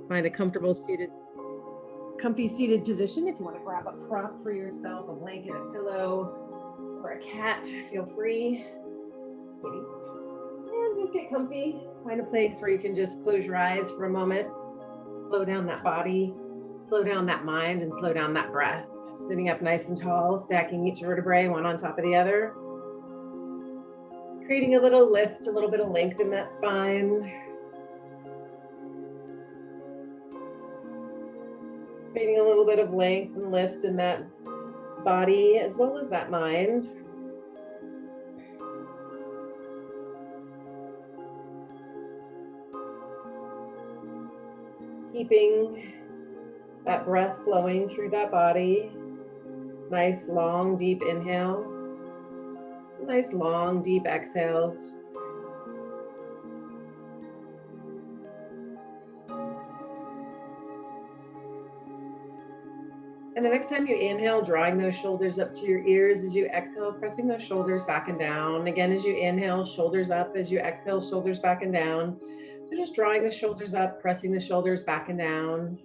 Find a comfortable comfy seated position. If you want to grab a prop for yourself, a blanket, a pillow, or a cat, feel free. And just get comfy. Find a place where you can just close your eyes for a moment. Slow down that body, slow down that mind, and slow down that breath. Sitting up nice and tall, stacking each vertebrae one on top of the other. Creating a little lift, a little bit of length in that spine. Creating a little bit of length and lift in that body as well as that mind. Keeping that breath flowing through that body. Nice, long, deep inhale. Nice, long, deep exhales. And the next time you inhale, drawing those shoulders up to your ears. As you exhale, pressing those shoulders back and down. Again, as you inhale, shoulders up. As you exhale, shoulders back and down. So just drawing the shoulders up, pressing the shoulders back and down.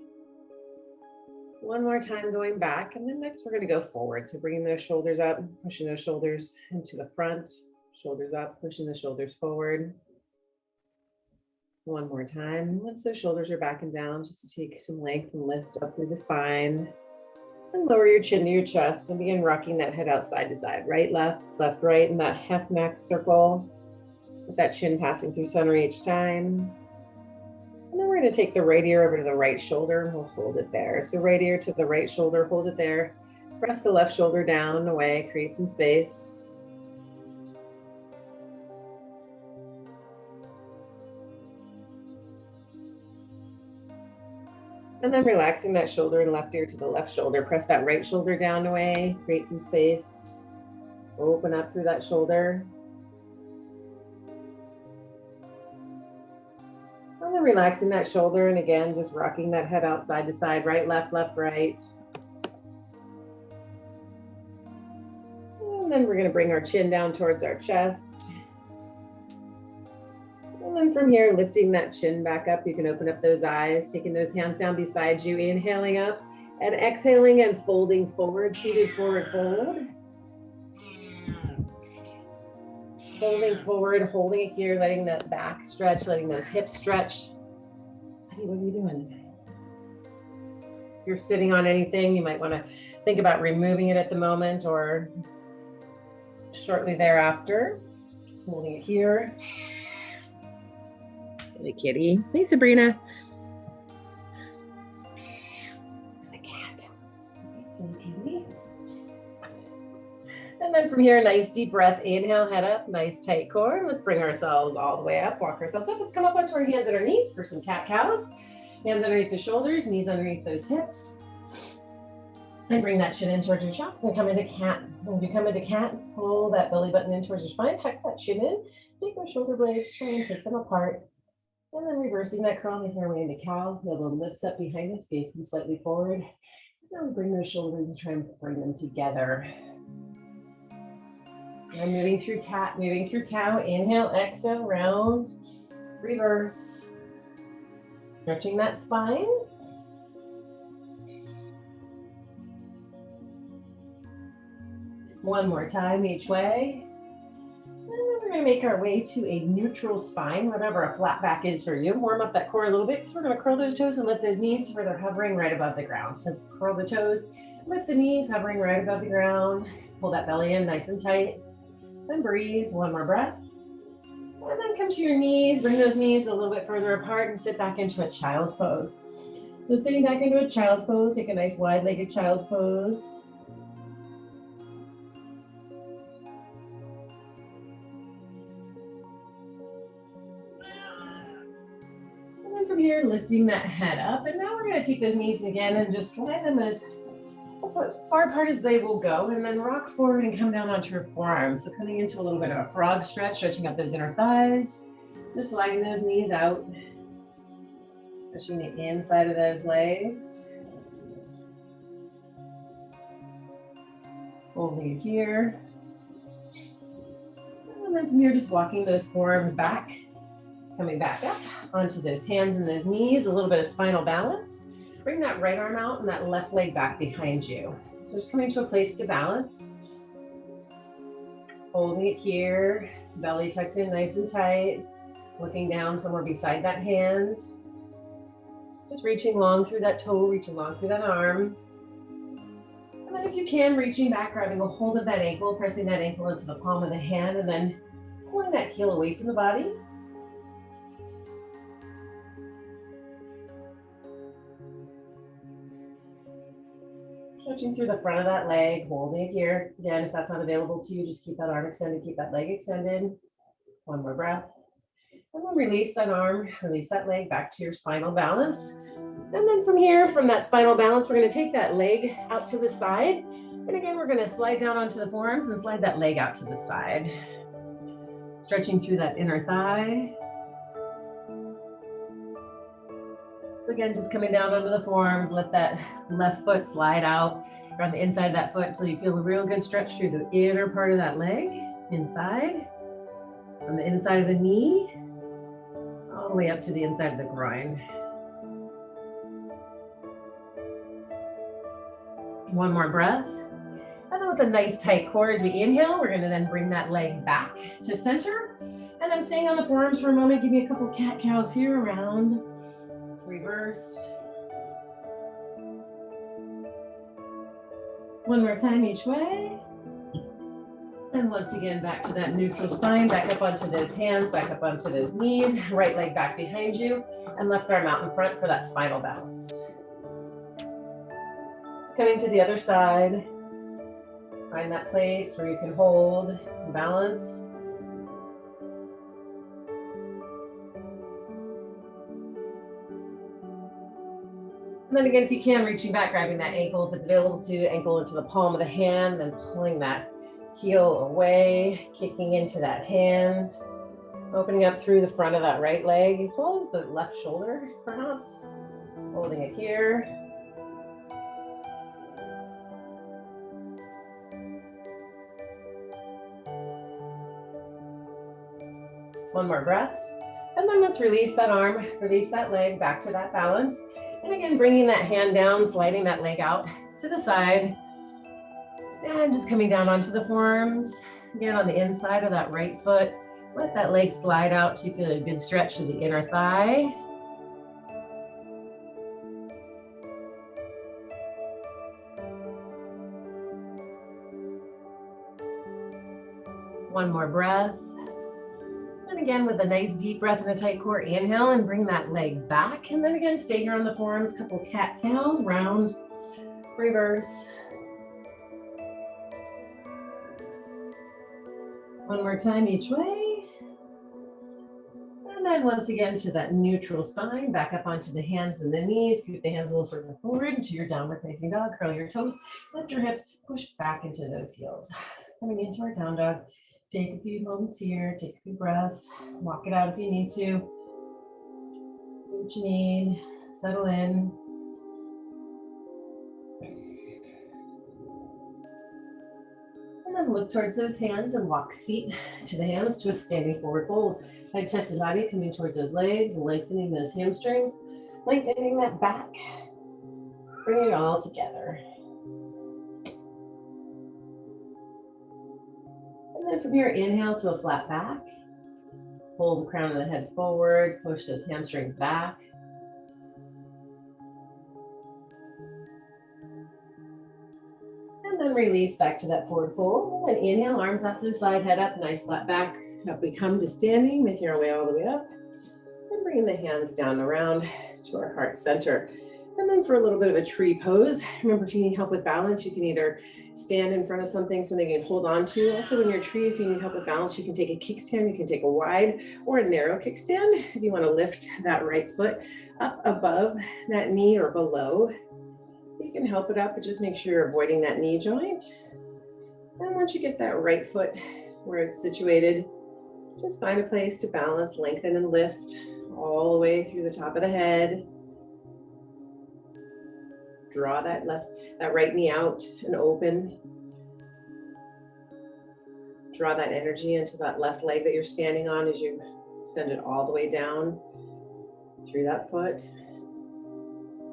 One more time going back, and then next we're going to go forward. So bringing those shoulders up, pushing those shoulders into the front, shoulders up, pushing the shoulders forward. One more time. Once those shoulders are back and down, just take some length and lift up through the spine. And lower your chin to your chest and begin rocking that head out side to side. Right, left, left, right, in that half neck circle. With that chin passing through center each time. And then we're going to take the right ear over to the right shoulder and we'll hold it there. So right ear to the right shoulder, hold it there. Press the left shoulder down and away, create some space. And then relaxing that shoulder and left ear to the left shoulder. Press that right shoulder down and away, create some space. Open up through that shoulder. And then relaxing that shoulder and again, just rocking that head out side to side, right, left, right. And then we're going to bring our chin down towards our chest. And then from here, lifting that chin back up, you can open up those eyes, taking those hands down beside you, inhaling up and exhaling and folding forward, seated forward fold. Folding forward, holding it here, letting that back stretch, letting those hips stretch. Honey, what are you doing? If you're sitting on anything, you might want to think about removing it at the moment or shortly thereafter. Holding it here. Silly kitty. Hey, Sabrina. The cat. Hey, silly kitty. And then from here, nice deep breath. Inhale, head up, nice tight core. Let's bring ourselves all the way up, walk ourselves up. Let's come up onto our hands and our knees for some cat cows. Hands underneath the shoulders, knees underneath those hips. And bring that chin in towards your chest and come into cat. When you come into cat, pull that belly button in towards your spine, tuck that chin in, take those shoulder blades, try and take them apart. And then reversing that curl, making our way into cow. The elbow lifts up behind us, gaze them slightly forward. And then we bring those shoulders and try and bring them together. And moving through cat, moving through cow. Inhale, exhale, round, reverse. Stretching that spine. One more time each way. And then we're going to make our way to a neutral spine, whatever a flat back is for you. Warm up that core a little bit because we're going to curl those toes and lift those knees to where they're hovering right above the ground. So curl the toes, lift the knees, hovering right above the ground. Pull that belly in nice and tight. Then breathe, one more breath. And then come to your knees, bring those knees a little bit further apart and sit back into a child's pose. So sitting back into a child's pose, take a nice wide-legged child's pose. And then from here, lifting that head up. And now we're going to take those knees again and just slide them as far apart as they will go, and then rock forward and come down onto your forearms. So coming into a little bit of a frog stretch, stretching out those inner thighs, just sliding those knees out, pushing the inside of those legs. Holding it here. And then from here, just walking those forearms back, coming back up, onto those hands and those knees, a little bit of spinal balance. Bring that right arm out and that left leg back behind you. So just coming to a place to balance. Holding it here, belly tucked in nice and tight. Looking down somewhere beside that hand. Just reaching long through that toe, reaching long through that arm. And then if you can, reaching back, grabbing a hold of that ankle, pressing that ankle into the palm of the hand, and then pulling that heel away from the body. Stretching through the front of that leg, holding it here. Again, if that's not available to you, just keep that arm extended, keep that leg extended. One more breath. And then release that arm, release that leg back to your spinal balance. And then from here, from that spinal balance, we're going to take that leg out to the side. And again, we're going to slide down onto the forearms and slide that leg out to the side. Stretching through that inner thigh. Again, just coming down onto the forearms, let that left foot slide out around the inside of that foot until you feel a real good stretch through the inner part of that leg, inside, from the inside of the knee, all the way up to the inside of the groin. One more breath. And then with a nice tight core as we inhale, we're gonna then bring that leg back to center. And then staying on the forearms for a moment, give me a couple cat-cows here around. Reverse. One more time each way. And once again, back to that neutral spine, back up onto those hands, back up onto those knees, right leg back behind you, and left arm out in front for that spinal balance. Just coming to the other side. Find that place where you can hold and balance. And then again, if you can, reaching back, grabbing that ankle, if it's available to, ankle into the palm of the hand, then pulling that heel away, kicking into that hand, opening up through the front of that right leg, as well as the left shoulder, perhaps. Holding it here. One more breath. And then let's release that arm, release that leg back to that balance. And again, bringing that hand down, sliding that leg out to the side. And just coming down onto the forearms. Again, on the inside of that right foot. Let that leg slide out to feel a good stretch to the inner thigh. One more breath. And again, with a nice deep breath and a tight core, inhale and bring that leg back. And then again, stay here on the forearms, couple cat-cows, round, reverse. One more time each way. And then once again to that neutral spine, back up onto the hands and the knees. Scoot the hands a little further forward into your downward facing dog. Curl your toes, lift your hips, push back into those heels. Coming into our down dog. Take a few moments here, take a few breaths, walk it out if you need to. Do what you need, settle in. And then look towards those hands and walk feet to the hands to a standing forward fold. Tight chested body coming towards those legs, lengthening those hamstrings, lengthening that back. Bring it all together. And then from here, inhale to a flat back. Pull the crown of the head forward, push those hamstrings back. And then release back to that forward fold. And inhale, arms out to the side, head up, nice flat back. Up we come to standing, making our way all the way up. And bringing the hands down around to our heart center. And then for a little bit of a tree pose, remember if you need help with balance, you can either stand in front of something you can hold on to. Also in your tree, if you need help with balance, you can take a kickstand, you can take a wide or a narrow kickstand. If you want to lift that right foot up above that knee or below, you can help it up, but just make sure you're avoiding that knee joint. And once you get that right foot where it's situated, just find a place to balance, lengthen and lift all the way through the top of the head. Draw that right knee out and open. Draw that energy into that left leg that you're standing on as you send it all the way down. through that foot.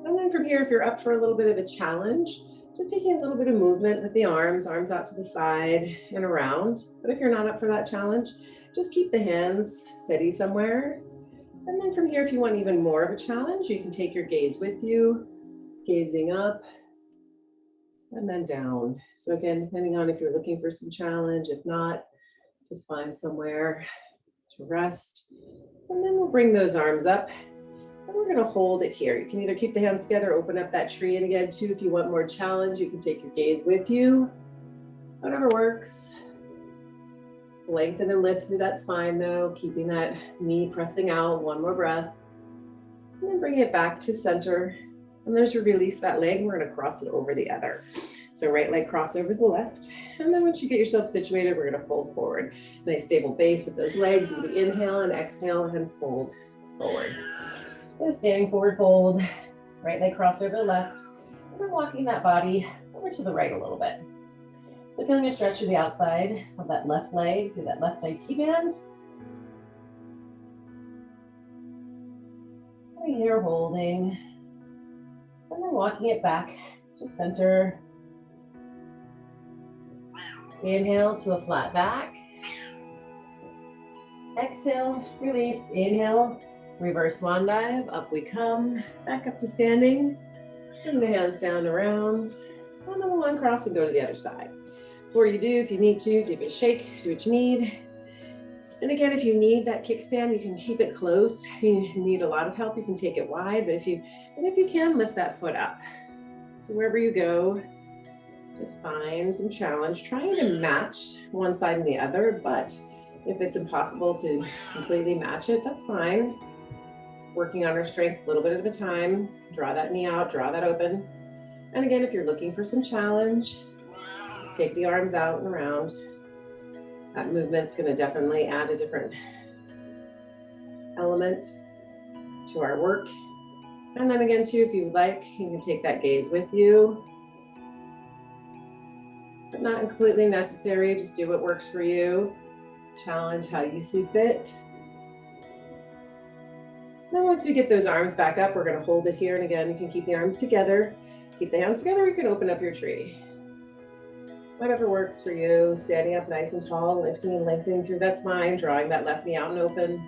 And then from here, if you're up for a little bit of a challenge, just taking a little bit of movement with the arms out to the side and around. But if you're not up for that challenge, just keep the hands steady somewhere. And then from here, if you want even more of a challenge, you can take your gaze with you, gazing up and then down. So again, depending on if you're looking for some challenge, if not, just find somewhere to rest. And then we'll bring those arms up and we're gonna hold it here. You can either keep the hands together, open up that tree, and again too, if you want more challenge, you can take your gaze with you, whatever works. Lengthen and lift through that spine though, keeping that knee pressing out. One more breath. And then bring it back to center. And then as you release that leg, we're gonna cross it over the other. So right leg cross over the left. And then once you get yourself situated, we're gonna fold forward. Nice stable base with those legs as we inhale and exhale and fold forward. So standing forward fold, right leg crossed over the left. And we're walking that body over to the right a little bit. So feeling a stretch to the outside of that left leg through that left IT band. Right here holding. And then walking it back to center. Inhale to a flat back. Exhale, release, inhale, reverse swan dive, up we come, back up to standing. Bring the hands down around. And then we'll uncross and go to the other side. Before you do, if you need to, give it a shake, do what you need. And again, if you need that kickstand, you can keep it close. If you need a lot of help, you can take it wide, but if you can, lift that foot up. So wherever you go, just find some challenge, trying to match one side and the other, but if it's impossible to completely match it, that's fine. Working on our strength a little bit at a time, draw that knee out, draw that open. And again, if you're looking for some challenge, take the arms out and around. That movement's gonna definitely add a different element to our work. And then again too, if you would like, you can take that gaze with you. But not completely necessary, just do what works for you. Challenge how you see fit. Then once we get those arms back up, we're gonna hold it here. And again, you can keep the arms together. Keep the hands together, you can open up your tree. Whatever works for you, standing up nice and tall, lifting and lengthening through that spine, drawing that left knee out and open.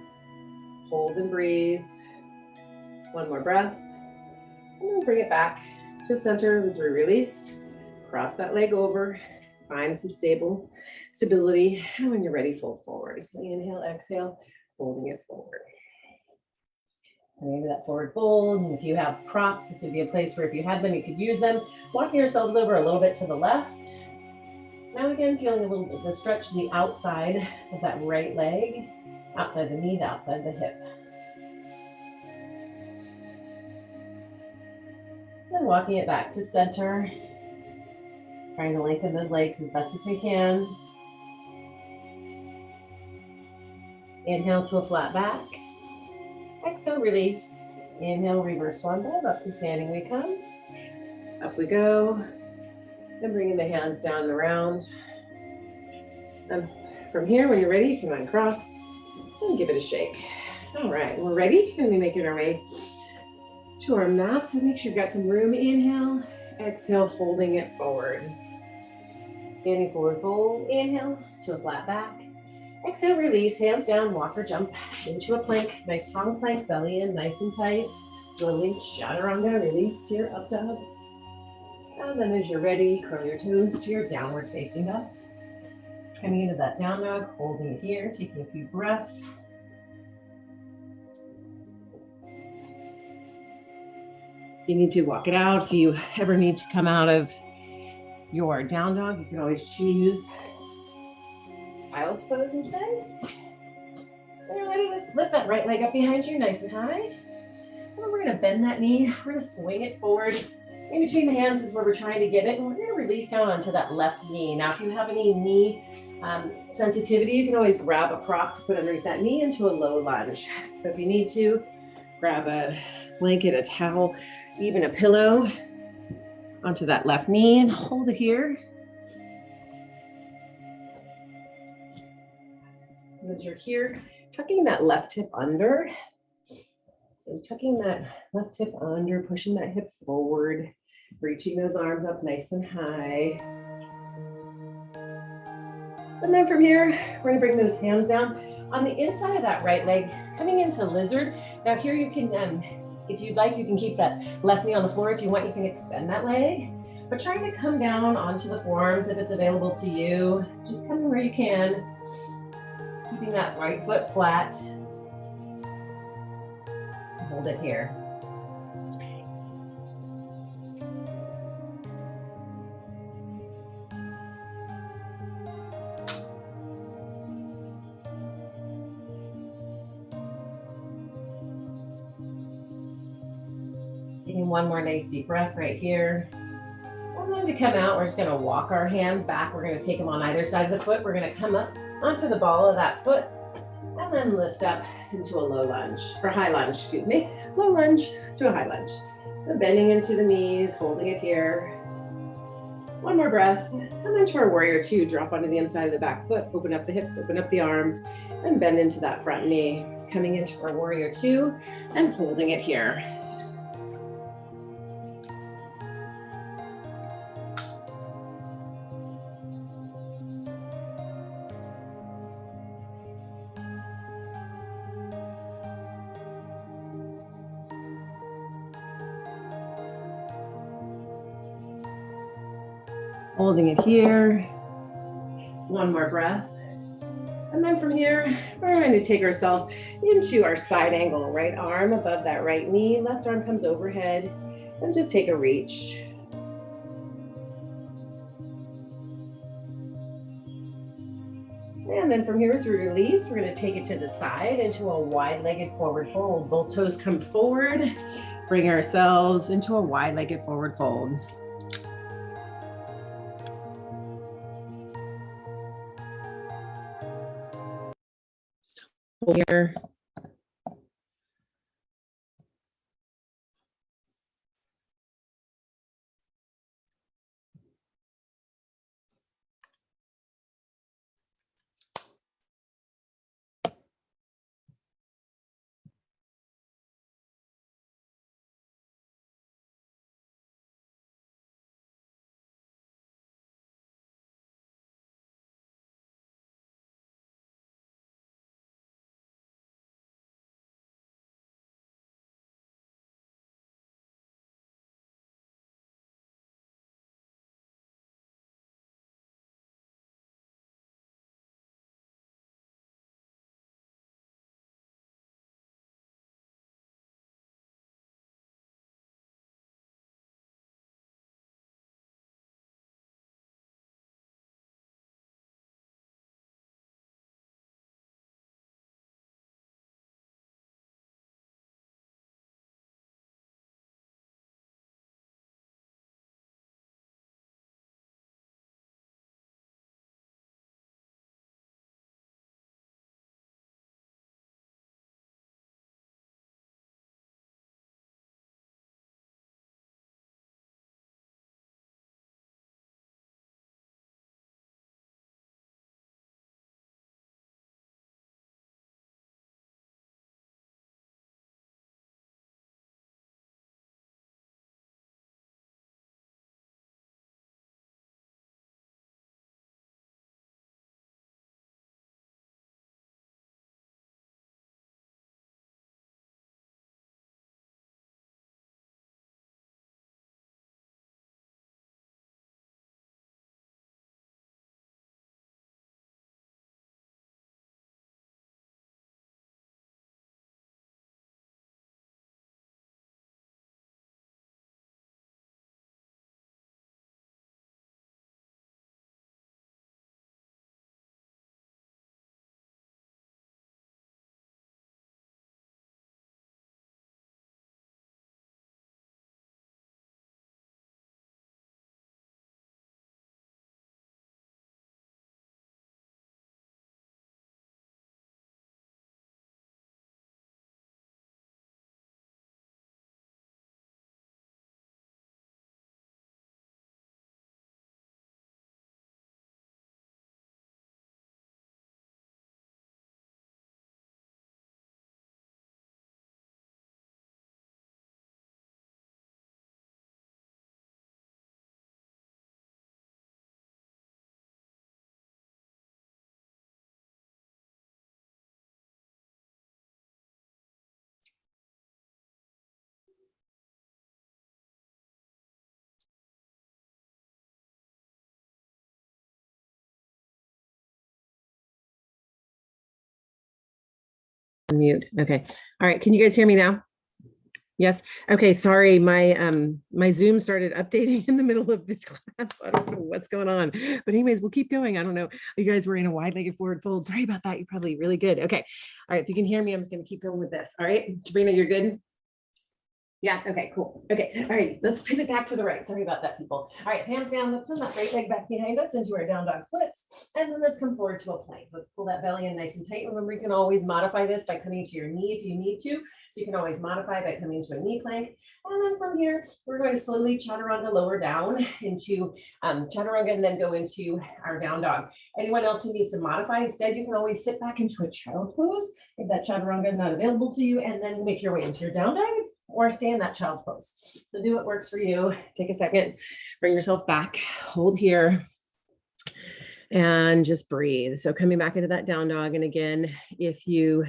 Hold and breathe. One more breath. And then bring it back to center as we release. Cross that leg over, find some stability. And when you're ready, fold forward. So inhale, exhale, folding it forward. Maybe that forward fold. And if you have props, this would be a place where if you had them, you could use them. Walking yourselves over a little bit to the left. Now again, feeling a little bit of the stretch to the outside of that right leg, outside the knee, outside the hip. Then walking it back to center. Trying to lengthen those legs as best as we can. Inhale to a flat back. Exhale, release. Inhale, reverse swan dive, up to standing we come. Up we go. And bringing the hands down and around. And from here, when you're ready, you can uncross and give it a shake. All right, we're ready. Going to be making our way to our mat. So make sure you've got some room. Inhale, exhale, folding it forward. Standing forward fold. Inhale to a flat back. Exhale, release, hands down, walk or jump into a plank. Nice strong plank, belly in, nice and tight. Slowly chaturanga, release to your up dog. And then as you're ready, curl your toes to your downward facing dog. Coming into that down dog, holding it here, taking a few breaths. If you need to walk it out, if you ever need to come out of your down dog, you can always choose child's pose instead. When you're ready, let's lift that right leg up behind you, nice and high. And then we're gonna bend that knee, we're gonna swing it forward. In between the hands is where we're trying to get it, and we're gonna release down onto that left knee. Now, if you have any knee sensitivity, you can always grab a prop to put underneath that knee into a low lunge. So if you need to, grab a blanket, a towel, even a pillow onto that left knee and hold it here. And as you're here, tucking that left hip under. So tucking that left hip under, pushing that hip forward, reaching those arms up nice and high. And then from here, we're gonna bring those hands down on the inside of that right leg, coming into lizard. Now here you can, if you'd like, you can keep that left knee on the floor. If you want, you can extend that leg, but trying to come down onto the forearms if it's available to you. Just coming where you can, keeping that right foot flat. Hold it here. Taking one more nice deep breath right here. And then to come out, we're just gonna walk our hands back. We're gonna take them on either side of the foot. We're gonna come up onto the ball of that foot and then lift up into a low lunge, or high lunge, excuse me. Low lunge to a high lunge. So bending into the knees, holding it here. One more breath, and then to our warrior two, drop onto the inside of the back foot, open up the hips, open up the arms, and bend into that front knee. Coming into our warrior two and holding it here. Holding it here. One more breath. And then from here, we're going to take ourselves into our side angle, right arm above that right knee, left arm comes overhead, and just take a reach. And then from here, as we release, we're going to take it to the side into a wide-legged forward fold. Both toes come forward, bring ourselves into a wide-legged forward fold. Here. Mute. Okay. All right. Can you guys hear me now? Yes. Okay. Sorry. My Zoom started updating in the middle of this class. I don't know what's going on. But anyways, we'll keep going. I don't know. You guys were in a wide-legged forward fold. Sorry about that. You're probably really good. Okay. All right. If you can hear me, I'm just going to keep going with this. All right. Sabrina, you're good? Yeah. Okay, cool. Okay. All right. Let's pivot back to the right. Sorry about that, people. All right. Hands down. Let's send that right leg back behind us into our down dog splits. And then let's come forward to a plank. Let's pull that belly in nice and tight. Remember, you can always modify this by coming to your knee if you need to. So you can always modify by coming to a knee plank. And then from here, we're going to slowly chaturanga lower down into chaturanga and then go into our down dog. Anyone else who needs to modify, instead, you can always sit back into a child's pose if that chaturanga is not available to you, and then make your way into your down dog, or stay in that child's pose. So do what works for you. Take a second, bring yourself back, hold here, and just breathe. So coming back into that down dog. And again, if you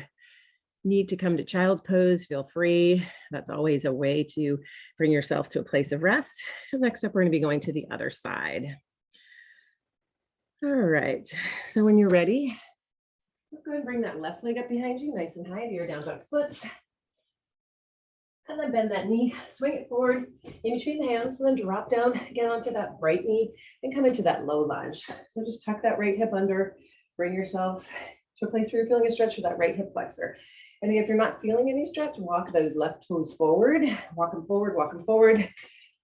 need to come to child's pose, feel free. That's always a way to bring yourself to a place of rest. So next up, we're going to be going to the other side. All right. So when you're ready, let's go ahead and bring that left leg up behind you, nice and high to your down dog splits. And then bend that knee, swing it forward in between the hands, and then drop down, get onto that right knee and come into that low lunge. So just tuck that right hip under, bring yourself to a place where you're feeling a stretch for that right hip flexor. And if you're not feeling any stretch, walk those left toes forward, walk them forward, walk them forward.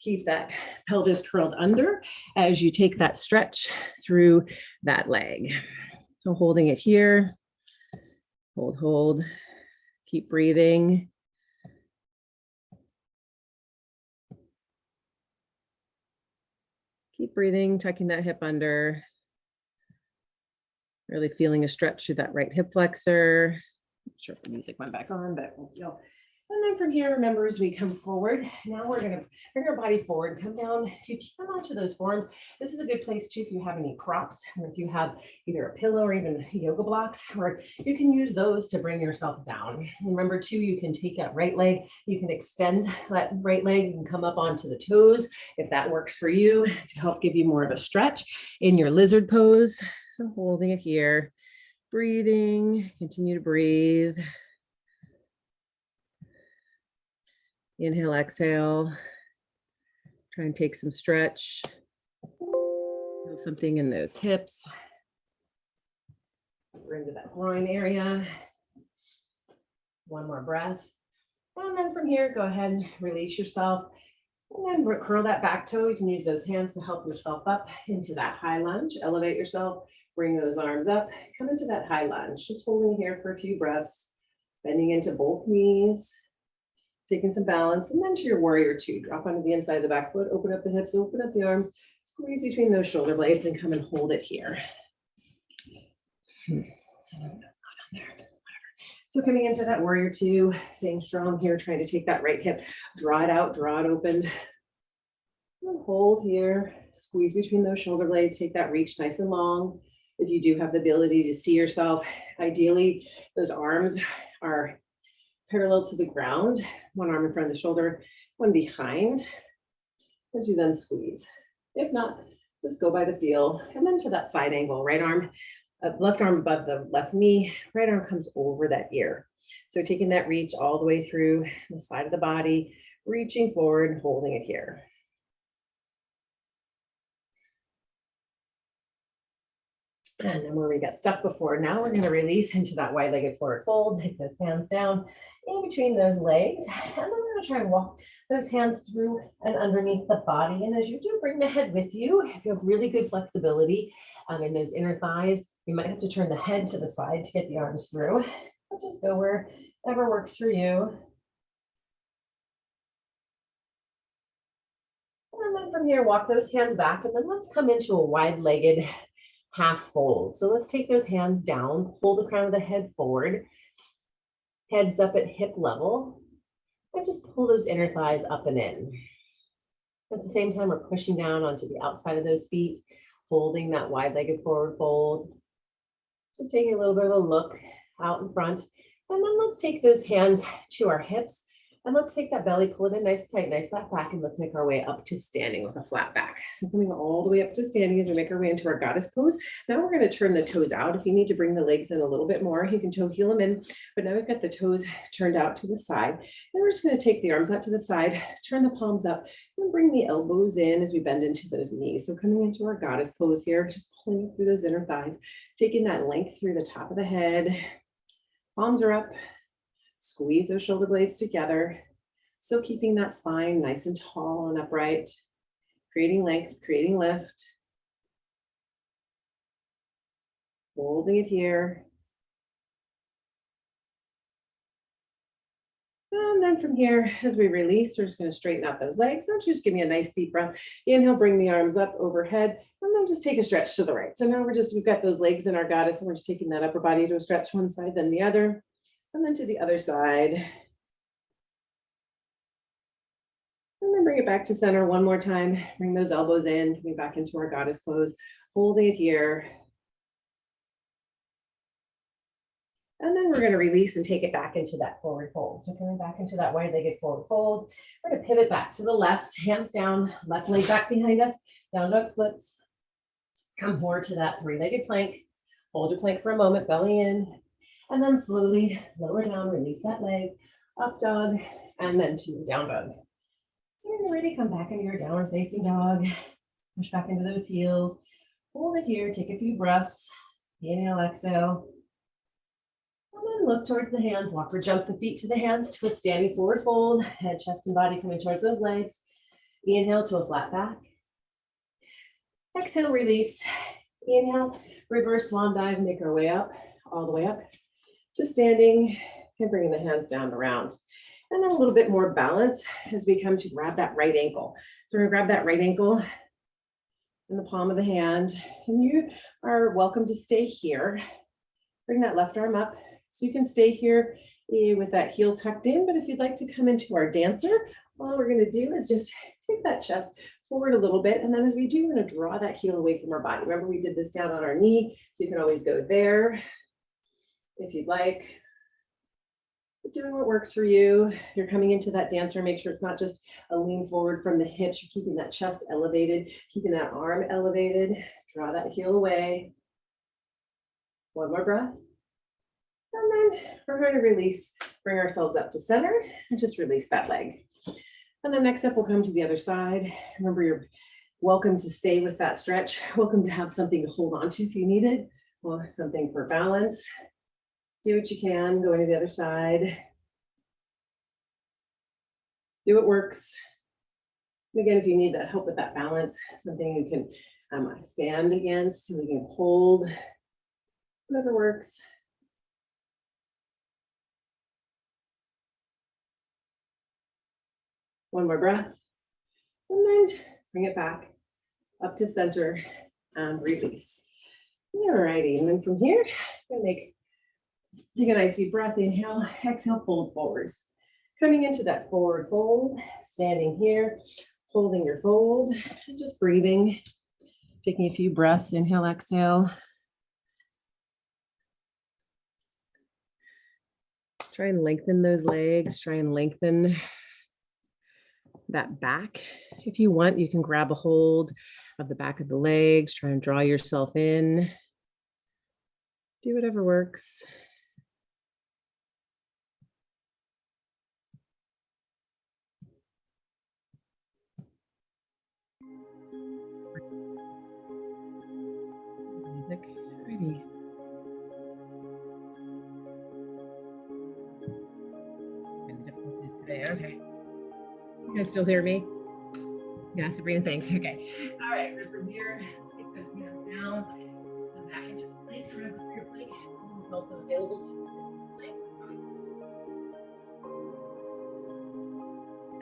Keep that pelvis curled under as you take that stretch through that leg. So holding it here, hold, keep breathing. Keep breathing, tucking that hip under, really feeling a stretch through that right hip flexor. Not sure if the music went back on, but we'll feel. And then from here, remember, as we come forward, now we're going to bring our body forward, come down. If you come onto those forearms, this is a good place too if you have any props, or if you have either a pillow or even yoga blocks, or you can use those to bring yourself down. Remember too, you can take that right leg, you can extend that right leg, you can come up onto the toes if that works for you to help give you more of a stretch in your lizard pose. So holding it here, breathing, continue to breathe. Inhale, exhale. Try and take some stretch. Feel something in those hips. We're into that groin area. One more breath. And then from here, go ahead and release yourself. And then curl that back toe. You can use those hands to help yourself up into that high lunge. Elevate yourself, bring those arms up, come into that high lunge. Just holding here for a few breaths, bending into both knees. Taking some balance, and then to your warrior two, drop onto the inside of the back foot, open up the hips, open up the arms, squeeze between those shoulder blades and come and hold it here. So coming into that warrior two, staying strong here, trying to take that right hip, draw it out, draw it open. And hold here, squeeze between those shoulder blades, take that reach nice and long. If you do have the ability to see yourself, ideally, those arms are parallel to the ground, one arm in front of the shoulder, one behind, as you then squeeze. If not, just go by the feel, and then to that side angle, right arm, left arm above the left knee, right arm comes over that ear. So taking that reach all the way through the side of the body, reaching forward and holding it here. And then where we got stuck before, now we're going to release into that wide-legged forward fold. Take those hands down in between those legs. And then we're going to try and walk those hands through and underneath the body. And as you do, bring the head with you. If you have really good flexibility in those inner thighs, you might have to turn the head to the side to get the arms through. But just go wherever works for you. And then from here, walk those hands back. And then let's come into a wide-legged half fold. So let's take those hands down, pull the crown of the head forward, heads up at hip level, and just pull those inner thighs up and in. At the same time, we're pushing down onto the outside of those feet, holding that wide-legged forward fold. Just taking a little bit of a look out in front. And then let's take those hands to our hips, And let's take that belly, pull it in nice and tight, nice flat back, and let's make our way up to standing with a flat back. So coming all the way up to standing as we make our way into our goddess pose. Now we're going to turn the toes out. If you need to bring the legs in a little bit more, you can toe heel them in, but now we've got the toes turned out to the side. And we're just going to take the arms out to the side, turn the palms up, and bring the elbows in as we bend into those knees. So coming into our goddess pose here, just pulling through those inner thighs, taking that length through the top of the head. Palms are up. Squeeze those shoulder blades together. Still keeping that spine nice and tall and upright. Creating length, creating lift. Holding it here. And then from here, as we release, we're just going to straighten out those legs. So just give me a nice deep breath. Inhale, bring the arms up overhead, and then just take a stretch to the right. So now we've got those legs in our goddess, and we're just taking that upper body to a stretch one side, then the other, and then to the other side. And then bring it back to center one more time. Bring those elbows in, coming back into our goddess pose. Hold it here. And then we're going to release and take it back into that forward fold. So coming back into that wide-legged forward fold. We're going to pivot back to the left, hands down, left leg back behind us, down dog splits. Come forward to that three-legged plank. Hold your plank for a moment, belly in. And then slowly lower down, release that leg, up dog, and then to down dog. When you're ready, come back into your downward facing dog. Push back into those heels. Hold it here, take a few breaths. Inhale, exhale. And then look towards the hands. Walk or jump the feet to the hands to a standing forward fold. Head, chest, and body coming towards those legs. Inhale to a flat back. Exhale, release. Inhale, reverse swan dive, make our way up, all the way up to standing, and bringing the hands down around. And then a little bit more balance as we come to grab that right ankle. So we're gonna grab that right ankle in the palm of the hand, and you are welcome to stay here. Bring that left arm up. So you can stay here with that heel tucked in, but if you'd like to come into our dancer, all we're gonna do is just take that chest forward a little bit, and then as we do, we're gonna draw that heel away from our body. Remember, we did this down on our knee, so you can always go there if you'd like. But doing what works for you. You're coming into that dancer, make sure it's not just a lean forward from the hips, you're keeping that chest elevated, keeping that arm elevated. Draw that heel away. One more breath. And then we're going to release, bring ourselves up to center, and just release that leg. And then next up, we'll come to the other side. Remember, you're welcome to stay with that stretch. Welcome to have something to hold on to if you need it, or something for balance. Do what you can, go into the other side. Do what works. And again, if you need that help with that balance, something you can stand against, so we can hold, whatever works. One more breath, and then bring it back up to center and release. All righty, and then from here, I'm gonna take a nice deep breath, inhale, exhale, fold forwards. Coming into that forward fold, standing here, holding your fold, and just breathing, taking a few breaths, inhale, exhale. Try and lengthen those legs, try and lengthen that back. If you want, you can grab a hold of the back of the legs, try and draw yourself in. Do whatever works. Music, ready. Any difficulties today? Okay. You guys still hear me? Yeah, Sabrina, thanks. Okay. All right, then from here, take those hands down, come back into the plank. Remember, your plank is also available to you.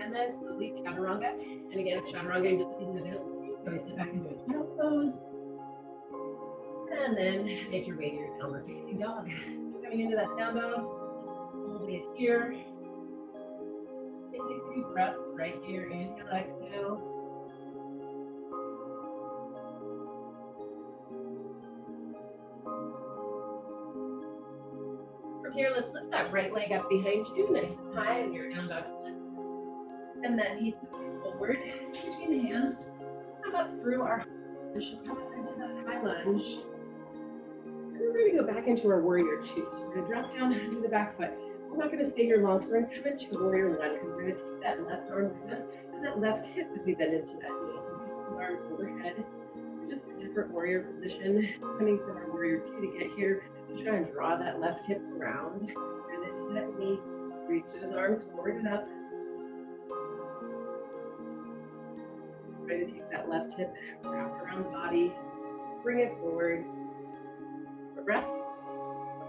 And then slowly chaturanga. And again, if chaturanga just isn't available, you can always sit back into a child's pose. And then make your way to your downward facing dog. Coming into that down dog, holding it here. Take a few breaths right here. Inhale, exhale. From here, let's lift that right leg up behind you, nice and high in your down dog split. And then knees forward between the hands. Come up through our high lunge. And we're going to go back into our warrior two. We're going to drop down onto the back foot. We're not going to stay here long, so we're going to come into warrior one. And we're going to take that left arm with us and that left hip as we bend into that knee. So take the arms overhead. Just a different warrior position. Coming from our warrior two to get here. Just try and draw that left hip around. And then that knee. Reach those arms forward and up. Try to take that left hip, wrap around the body, bring it forward. For breath.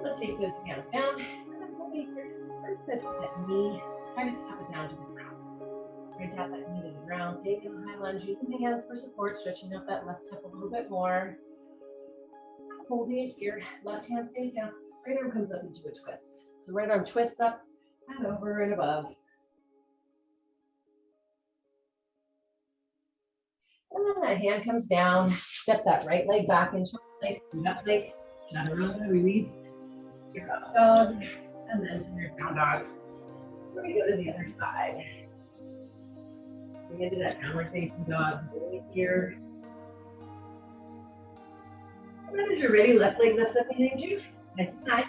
Let's take those hands down. And then we'll make that knee. Try to tap it down to the ground. We're going to tap that knee to the ground. Take a high lunge, using the hands for support, stretching out that left hip a little bit more. Holding it here. Left hand stays down. Right arm comes up into a twist. So right arm twists up and over and above. And then that hand comes down. Step that right leg back into your left leg. Chaturanga, release. Your up dog. And then to your down dog. We're going to go to the other side. Bring into that downward facing dog. Hold here. And then as you're ready, left leg lifts up behind you. Next side.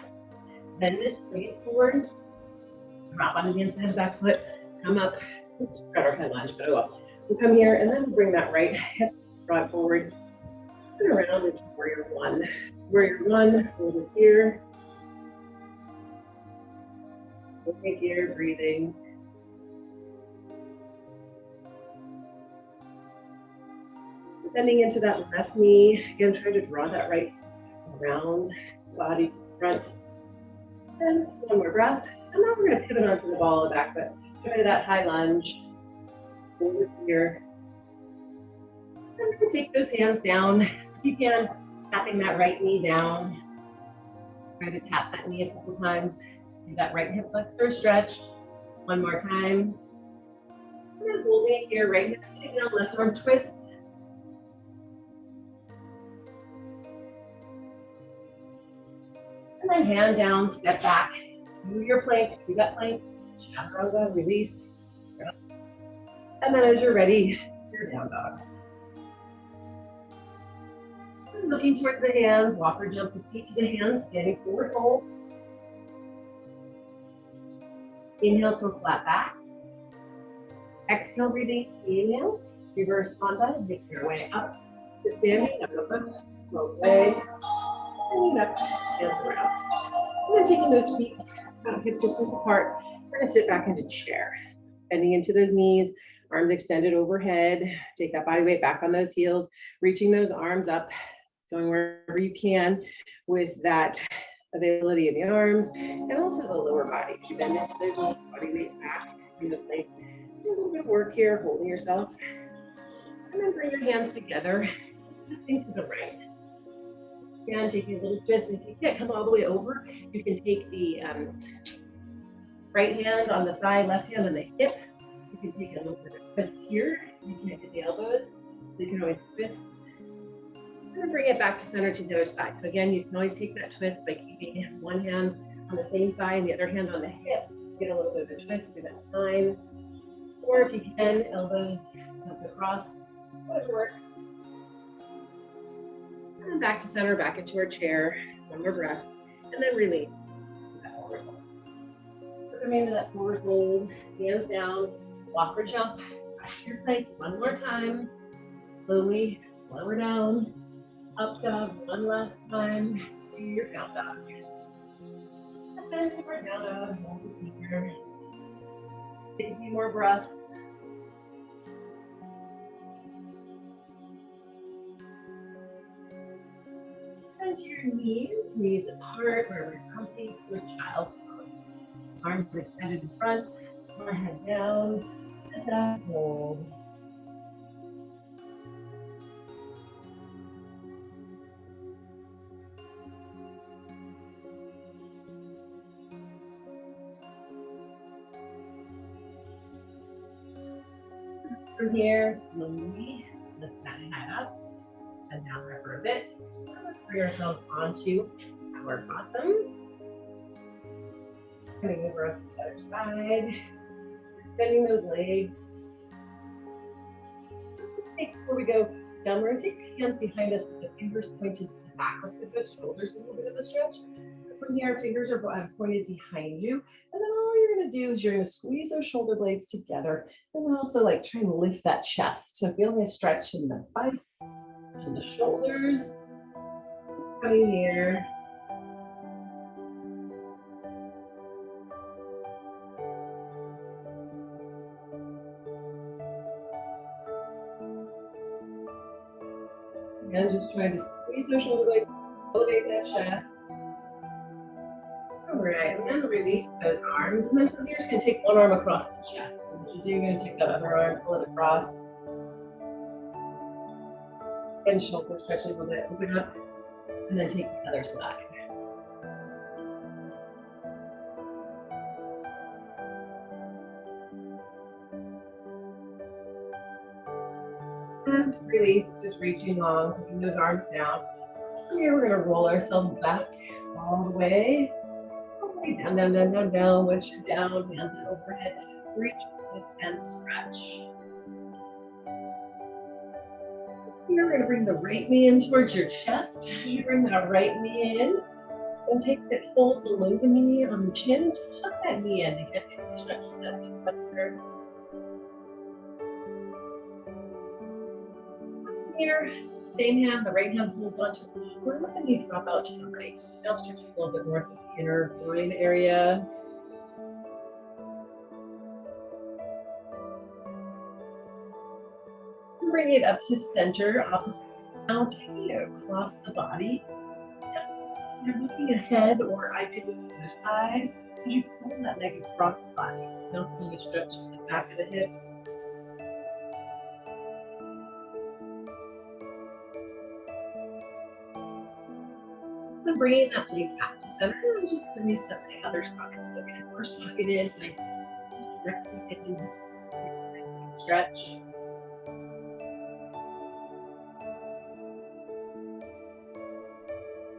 Bend it, bring it forward. Drop on the inside of the back foot. Come up. Oops, got our head lunge, but oh well. We'll come here and then bring that right hip broad forward and around into warrior one. Warrior one, hold it here. Okay, here, breathing. Bending into that left knee. Again, try to draw that right around the body to the front. And one more breath. And now we're going to pivot onto the ball of the back foot. Try that high lunge. Over here. And then take those hands down. If you can, tapping that right knee down. Try to tap that knee a couple times. Do that right hip flexor stretch. One more time. And then holding it here, right hip sitting down, left arm twist. And then hand down, step back. Do your plank, do that plank. Chaturanga, release. And then as you're ready, your down dog. And looking towards the hands, walk or jump the feet to the hands, standing forward fold. Inhale, twist flat back. Exhale, release. Inhale, reverse Honda, make your way up to standing, up, float away, and up, hands around. And then taking those feet hip distance apart, we're going to sit back into chair. Bending into those knees, arms extended overhead. Take that body weight back on those heels, reaching those arms up, going wherever you can with that availability of the arms and also the lower body. As you bend into those body weight back, bring this leg. Do a little bit of work here, holding yourself. And then bring your hands together, twisting to the right. Again, taking a little twist. If you can't come all the way over, you can take the right hand on the thigh, left hand on the hip. You can take a little bit of twist here. You can hit the elbows. You can always twist. And then bring it back to center to the other side. So again, you can always take that twist by keeping one hand on the same thigh and the other hand on the hip. Get a little bit of a twist, so that's fine. Or if you can, elbows comes across, whatever works. And then back to center, back into our chair. One more breath, and then release. Come into that forward fold, hands down, walk or jump, back to your plank. One more time. Slowly lower down, up dog, one last time. Do your down dog. And then for down dog, hold it here. Take a few more breaths. And to your knees apart, wherever you're comfy, for child's pose. Arms extended in front, forehead down, and back, hold. From here, slowly lift that head up and down there for a bit. Let's bring ourselves onto our bottom. Turning over us to the other side. Extending those legs. Before we go down, we're going to take the hands behind us with the fingers pointed back. Let's give those shoulders a little bit of a stretch. So from here, fingers are pointed behind you. And then all you're going to do is you're going to squeeze those shoulder blades together. And then also like try and lift that chest. So feeling a stretch in the biceps, in the shoulders. Coming here. And just trying to squeeze those shoulder blades, elevate that chest. All right, and then release those arms. And then from here, you're just going to take one arm across the chest. And what you do, you're going to take that other arm, pull it across. And shoulder stretch a little bit, open up, and then take the other side. And release, just reaching long, taking those arms down. Here, we're going to roll ourselves back all the way. Down, down, down, down, down. Once you're down, hands overhead. Reach and stretch. Here, we're going to bring the right knee in towards your chest. You bring that right knee in. And take that fold below the knee on the chin. Just tuck that knee in to get the stretch that here, same hand, the right hand holds onto the knee. We're letting the knee drop out to the right. Now stretching a little bit more to the inner groin area. Bring it up to center, opposite. Now taking it across the body. You're looking ahead, or I could look to the side as you pull that leg across the body. Now feeling a stretch to the back of the hip. And bringing that leg back to center, and just release that the other side. So again, first tuck it in, nice, directly in, stretch.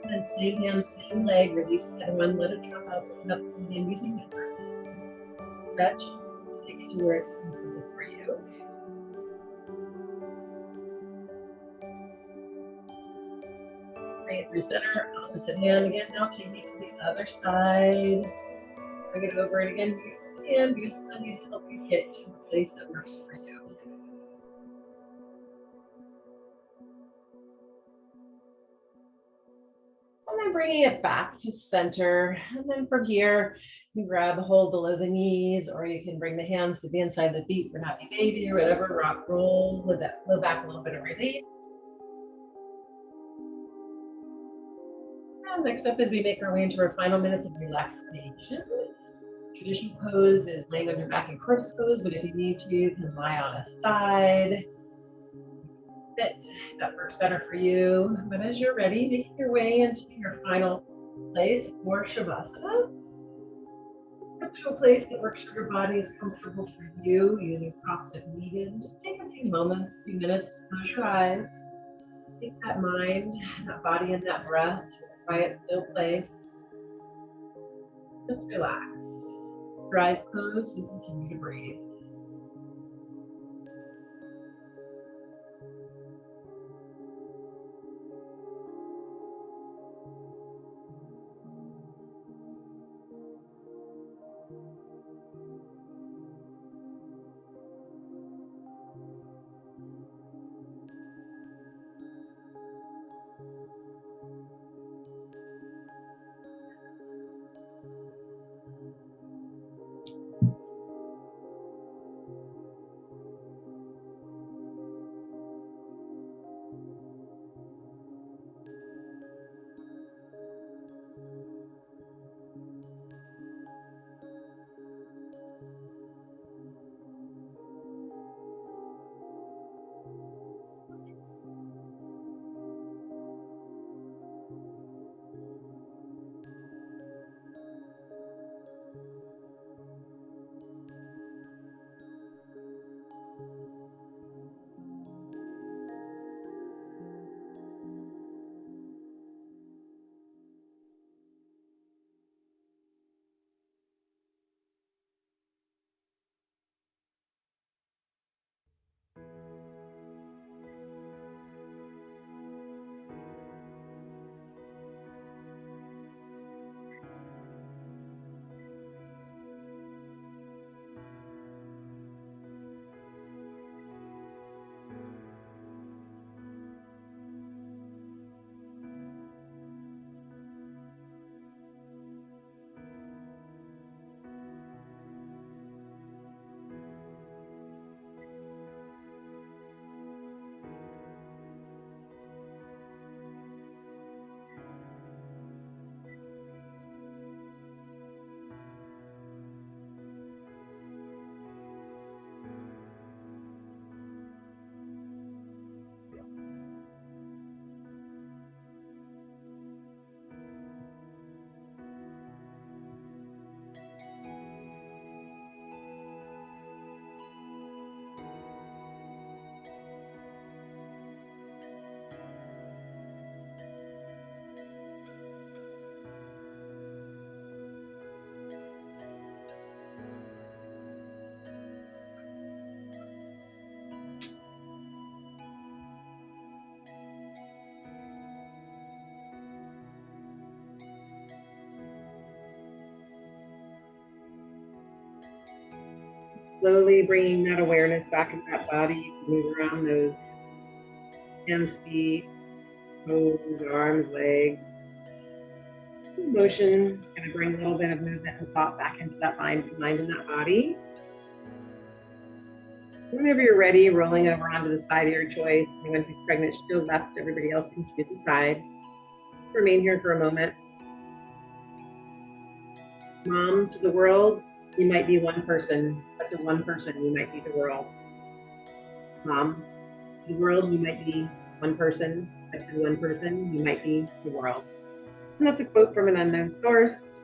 And then same hand, same leg, release the other one, let it drop out, open up, and then using that stretch, take it to where it's comfortable for you. Bring it through center, opposite hand again. Now take it to the other side. Bring it over and again. Use the hand, use the leg to help you get to a place that works for you. And then bringing it back to center. And then from here, you grab a hold below the knees, or you can bring the hands to the inside of the feet for happy baby or whatever. Rock roll with that low back, a little bit of relief. And next up, as we make our way into our final minutes of relaxation. Traditional pose is laying on your back in corpse pose, but if you need to, you can lie on a side. That works better for you. But as you're ready, make your way into your final place for Shavasana. Up to a place that works for your body, is comfortable for you, using props if needed. Just take a few moments, a few minutes to close your eyes. Take that mind, that body, and that breath to a quiet, still place. Just relax. Your eyes closed and continue to breathe. Slowly bringing that awareness back into that body. You can move around those hands, feet, toes, arms, legs. Motion, going to bring a little bit of movement and thought back into that mind and that body. Whenever you're ready, rolling over onto the side of your choice. Anyone who's pregnant should go left. Everybody else can choose the side. Remain here for a moment. Mom, to the world, you might be one person, but to one person, you might be the world. Mom, to the world, you might be one person, but to one person, you might be the world. And that's a quote from an unknown source.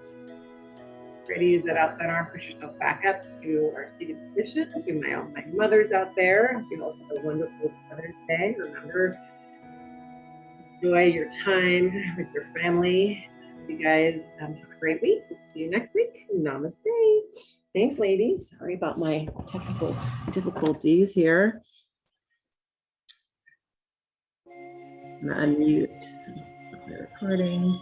Ready to use that outside arm, push yourself back up to our seated position. To my mothers out there, you all have a wonderful Mother's Day. Remember, enjoy your time with your family. You guys have a great week. We'll see you next week. Namaste. Thanks, ladies. Sorry about my technical difficulties here. I'm gonna unmute the recording.